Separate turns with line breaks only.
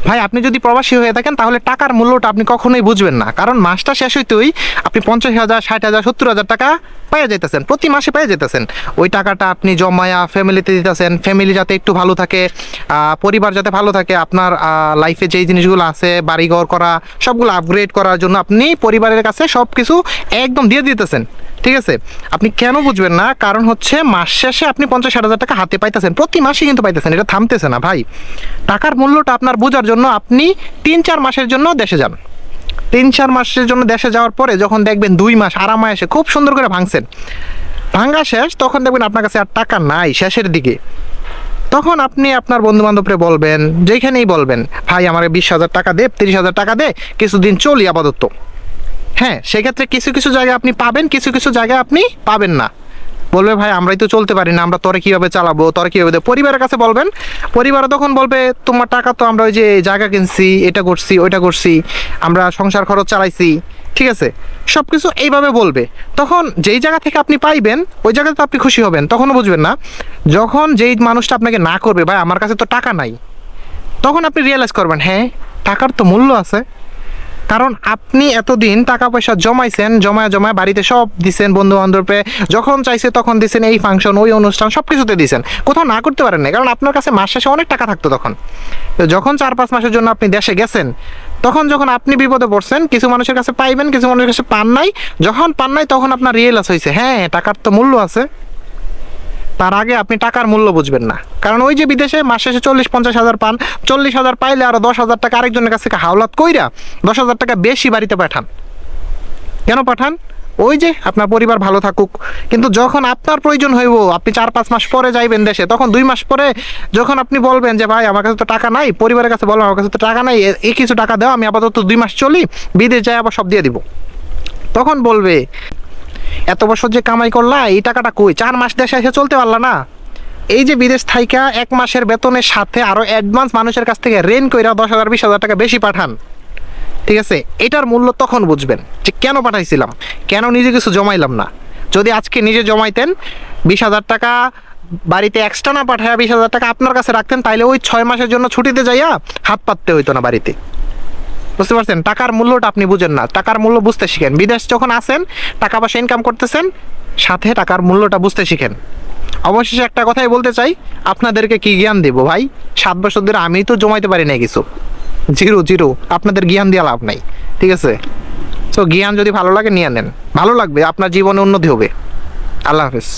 ভাই আপনি যদি প্রবাসী হয়ে থাকেন তাহলে টাকার মূল্যটা আপনি কখনোই বুঝবেন না, কারণ মাসটা শেষ হইতেই আপনি 50,000, 60,000, 70,000 টাকা পেয়ে যেতেছেন, প্রতি মাসে পেয়ে যেতেছেন। ওই টাকাটা আপনি জমায়া ফ্যামিলিতে দিতেছেন, ফ্যামিলি যাতে একটু ভালো থাকে, পরিবার যাতে ভালো থাকে, আপনার লাইফে যেই জিনিসগুলো আছে বাড়িঘর করা সবগুলো আপগ্রেড করার জন্য আপনি পরিবারের কাছে সব কিছু একদম দিয়ে দিতেছেন। ঠিক আছে, আপনি কেন বুঝবেন না? কারণ হচ্ছে মাস শেষে আপনি 50-60,000 টাকা হাতে পাইতেছেন, প্রতি মাসে কিন্তু পাইতেছেন, এটা থামতেছে না ভাই। টাকার মূল্যটা আপনার বোঝার জন্য আপনি 3-4 মাসের জন্য দেশে যান। 3-4 মাসের জন্য দেশে যাওয়ার পরে যখন দেখবেন 2 মাস আরামে এসে খুব সুন্দর করে ভাঙছেন, ভাঙা শেষ, তখন দেখবেন আপনার কাছে আর টাকা নাই শেষের দিকে। তখন আপনি আপনার বন্ধু বান্ধবরে বলবেন, যেখানেই বলবেন, ভাই আমার 20,000 টাকা দে, 30,000 টাকা দে, কিছুদিন চলি আপাতত। হ্যাঁ, সেক্ষেত্রে কিছু কিছু জায়গায় আপনি পাবেন, কিছু কিছু জায়গায় আপনি পাবেন না। বলবে ভাই আমরাই তো চলতে পারি না, আমরা তোরে কীভাবে চালাবো, তোরে কীভাবে দেবো। পরিবারের কাছে বলবেন, পরিবার তখন বলবে তোমার টাকা তো আমরা ওই যে জায়গা কিনছি, এটা করছি, ওইটা করছি, আমরা সংসার খরচ চালাইছি, ঠিক আছে, সব কিছু এইভাবে বলবে। তখন যেই জায়গা থেকে আপনি পাইবেন ওই জায়গাতে তো আপনি খুশি হবেন, তখনও বুঝবেন না। যখন যেই মানুষটা আপনাকে না করবে, ভাই আমার কাছে তো টাকা নাই, তখন আপনি রিয়েলাইজ করবেন হ্যাঁ টাকার তো মূল্য আছে। কারণ আপনি এতদিন টাকা পয়সা জমাইছেন, জমায় জমায় বাড়িতে সব দিছেন, বন্ধু বান্ধবে যখন চাইছে তখন দিছেন, এই ফাংশন ওই অনুষ্ঠান সব কিছুতে দিছেন, কোথাও না করতে পারেন না, কারণ আপনার কাছে মাস শেষে অনেক টাকা থাকতো তখন। তো যখন 4-5 মাসের জন্য আপনি দেশে গেছেন, তখন যখন আপনি বিপদে পড়ছেন, কিছু মানুষের কাছে পাইবেন, কিছু মানুষের কাছে পান নাই। যখন পান নাই তখন আপনার রিয়েলাইজ হয়েছে হ্যাঁ টাকার তো মূল্য আছে। তার আগে আপনি টাকার মূল্য বুঝবেন না, কারণ ওই যে বিদেশে মাস শেষে 40-50 হাজার পান, 40,000 পাইলে আরো 10,000 টাকা আরেকজনের কাছ থেকে হাওলাত কইরা 10,000 টাকা বেশি বাড়িতে পাঠান। কেন পাঠান? ওই যে আপনার পরিবার ভালো থাকুক। কিন্তু যখন আপনার প্রয়োজন হইব, আপনি 4-5 মাস পরে যাইবেন দেশে, তখন 2 মাস পরে যখন আপনি বলবেন যে ভাই আমার কাছে তো টাকা নাই, পরিবারের কাছে বলবেন আমার কাছে তো টাকা নাই, এই কিছু টাকা দাও, আমি আপাতত 2 মাস চলি, বিদেশ যাই আবার সব দিয়ে দিব। তখন বলবে এত বছর যে কামাই করলা এই টাকাটা কই, 4 মাস দেশে এসে চলতে পারলা না। এই যে বিদেশ থাইকা 1 মাসের বেতনের সাথে আরো অ্যাডভান্স মানুষের কাছ থেকে রেন কইরা 10,000-20,000 টাকা বেশি পাঠান, ঠিক আছে, এটার মূল্য তখন বুঝবেন যে কেন পাঠাইছিলাম, কেন নিজে কিছু জমাইলাম না। যদি আজকে নিজে জমাইতেন, 20,000 টাকা বাড়িতে এক্সট্রা না পাঠায় 20,000 টাকা আপনার কাছে রাখতেন, তাইলে ওই 6 মাসের জন্য ছুটিতে যাইয়া হাত পাততে হইতো না বাড়িতে। বুঝতে পারছেন? টাকার মূল্যটা আপনি বুঝেন না, টাকার মূল্য বুঝতে শিখেন। বিদেশ যখন আসেন, টাকা পয়সা ইনকাম করতেছেন, সাথে টাকার মূল্যটা বুঝতে শিখেন। অবশেষে একটা কথাই বলতে চাই, আপনাদেরকে কি জ্ঞান দেব ভাই? 7 বছর ধরে আমি তো জমাইতে পারি না কিছু, জিরো। আপনাদের জ্ঞান দিয়ে লাভ নাই, ঠিক আছে? সো জ্ঞান যদি ভালো লাগে নিয়ে নেন, ভালো লাগবে, আপনার জীবনে উন্নতি হবে। আল্লাহ হাফেজ।